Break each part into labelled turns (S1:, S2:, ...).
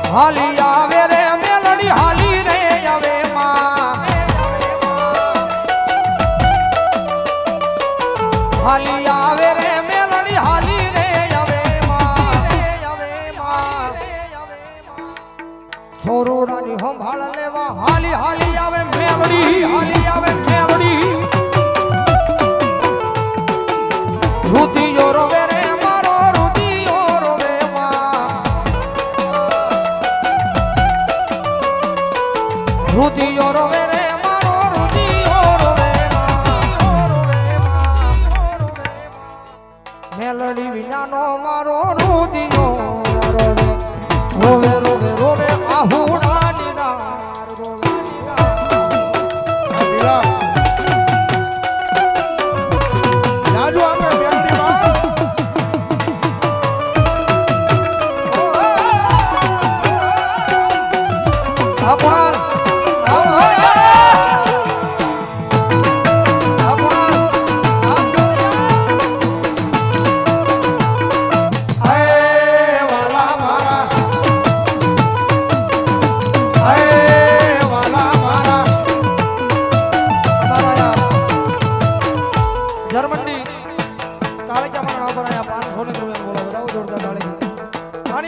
S1: હાલી આવે રે મેલડી હાલી રે આવે માં હાલી આવે રે મેલડી હાલી રે આવે માં છોરોડાની સંભાળ લેવા હાલી હાલી આવે મેલડી હાલી આવે મેલડી રુદિયો રોવે રે મારો રુદિયો રોવે માં રુદિયો રોવે રે મારો રુદિયો રોવે મેલડી વિનાનો મારો રુદિયો રોવે રોવે રોવે રોવે આહુડા નિરાર રોવે રાજુ આપણે વ્યક્તિ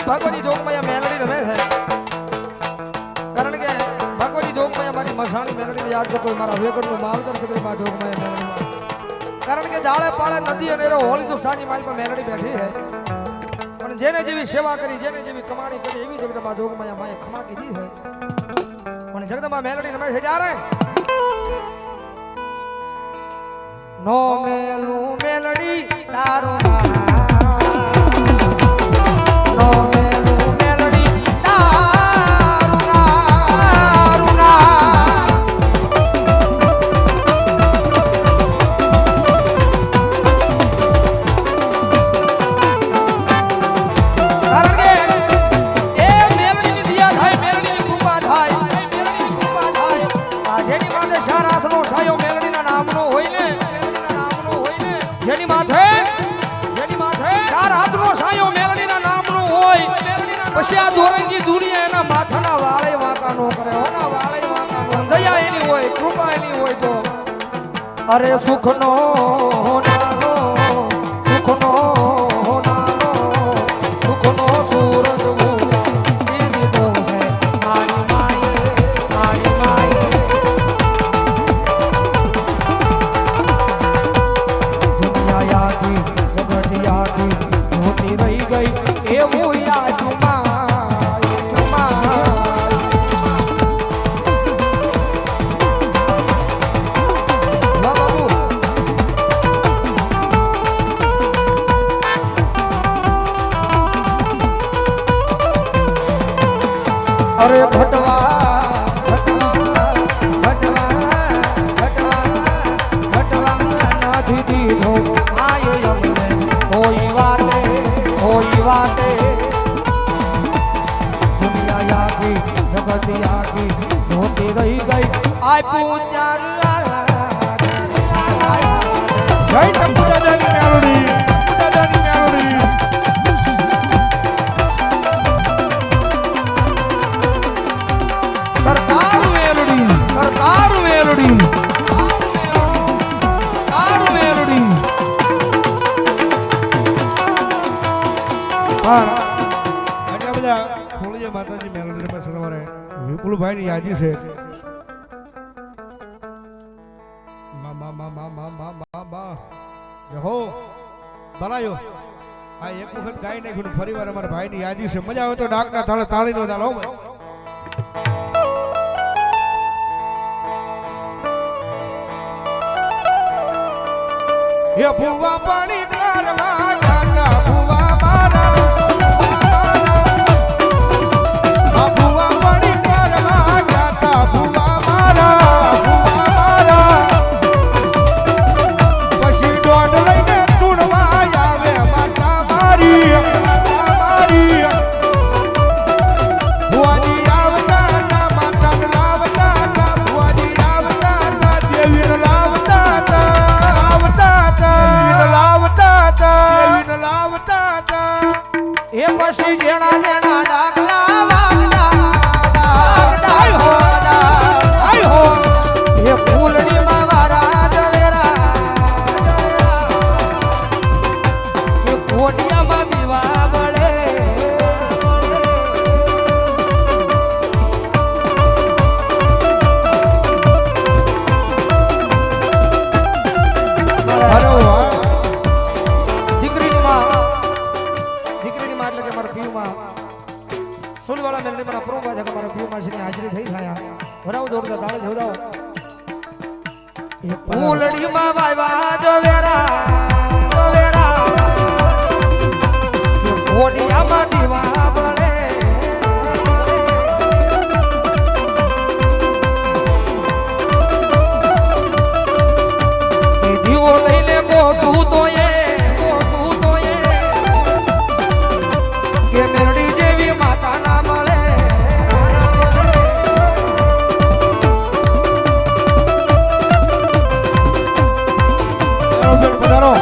S1: ભગવતી જોગમાં મેલડી રમે છે કારણ કે ભગવતી જોગમાં મારી મસાણી મેલડી યાદ કરતો મારા વેગરનું માવતર ચક્રમાં જોગમાં મેલડીમાં કારણ કે જાળે પાળે નદી અને હોળી દુસ્તાની મારી પર મેલડી બેઠી છે પણ જેને જેવી સેવા કરી જેને જેવી કમાણી કરી એવી જગદંબા જોગમાં માએ ખમા કીધી છે પણ જગદંબા મેલડી રમે છે જ્યારે નો મેલું મેલડી તારું નામ પછી આ દોરંગી દુનિયા એના માથાના વાળે વાંકા નો કરે હોના વાળે વાંકા નો દયા એની હોય કૃપા એની હોય તો અરે સુખનો હોનારો સુખનો હોનારો સુખનો સૂરજ મોલા દીદી દો છે મારી માય દુનિયા યાદી જગત યાદી હોતી રહી ગઈ એવું યાદમાં અરે ઘટવા નાથી દીધો આયો અમને કોઈ વાતે દુનિયા યાદી જગત યાદી જોતી રહી ગઈ આપ્યું ચાર જય ટપુડાની મેલડી સરકાર મેલડી એટલા બધા થોડી માતાજી મેલડી રમે સવારે વિપુલભાઈ ની યાદી છે હો બનાયો આ એક વખત ગાઈ નાખ્યું ફરી વાર અમારા ભાઈ ની યાદી છે મજા આવે તો ડાકના તાળે તાળી નો તાળ હો ये भुवा पानी कारवा काका भुवा मारा भुवा पानी कारवा काका भुवा मारा पशी डोड लઈને ટુણવા આવે માતા મારી ભુવાની આવતા માતા લાવતા ભુવાની આવતા દેવી લાવતા એ પછી જેણા જેણા ડાકલા વાગતા ઓડિયામાં દીવા વળે દીકરીની માં એટલે કે મારા પીયુમાં સુલવાળા મેલની મારા પ્રોમાં છે કે મારા પીયુમાં છે હાજરી થઈ થાય ભરાવ જોરદાર તાળે જોડાવો એ ફૂલડીમાં વાયવા જો વેરા ઓડિયામાં દીવા બળે એ દીવો લઈને મોટું તો કે મેરડી જેવી માતા ના મળે પધારો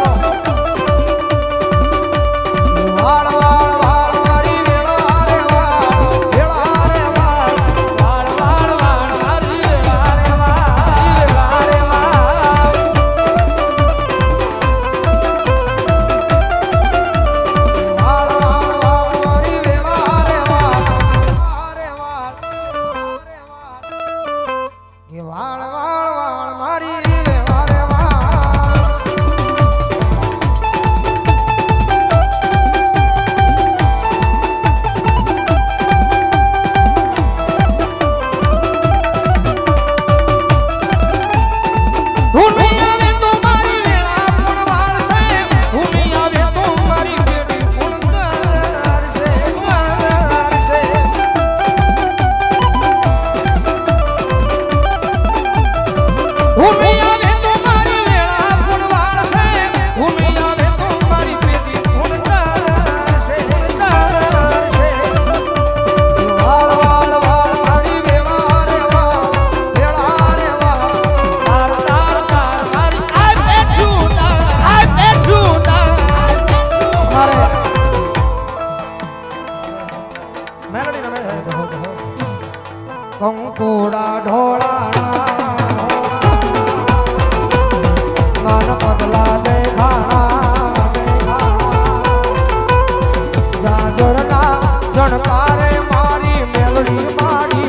S1: કંકુડા ઢોળાણા મન પગલા દેખાણા જાજરના જણકારે મારી મેલડી મારી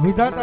S1: વિધાતા